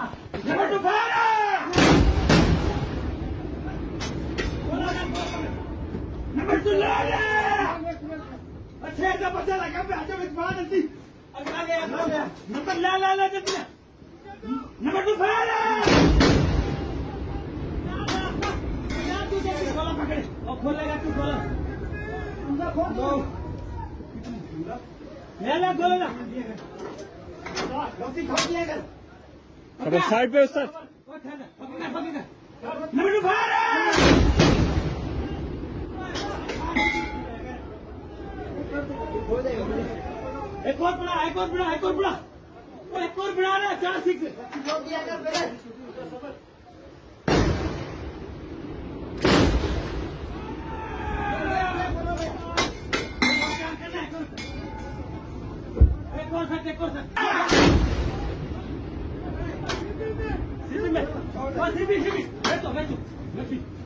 Number 2 fire! Number 2 load! अच्छे ऐसा बच्चा लगा पे आजा में बाहर नहीं आ गया नंबर ला जल्दी Number 2 fire! तू जल्दी खोला पकड़े और खोलेगा तू खोला ले खोलो ना गलती खोल लिया कर अब साइड पे उस्ताद Number 2 fire! एक और बड़ा रहा 4-6 दिया कर पहले एक और सेट सिटी में बैठो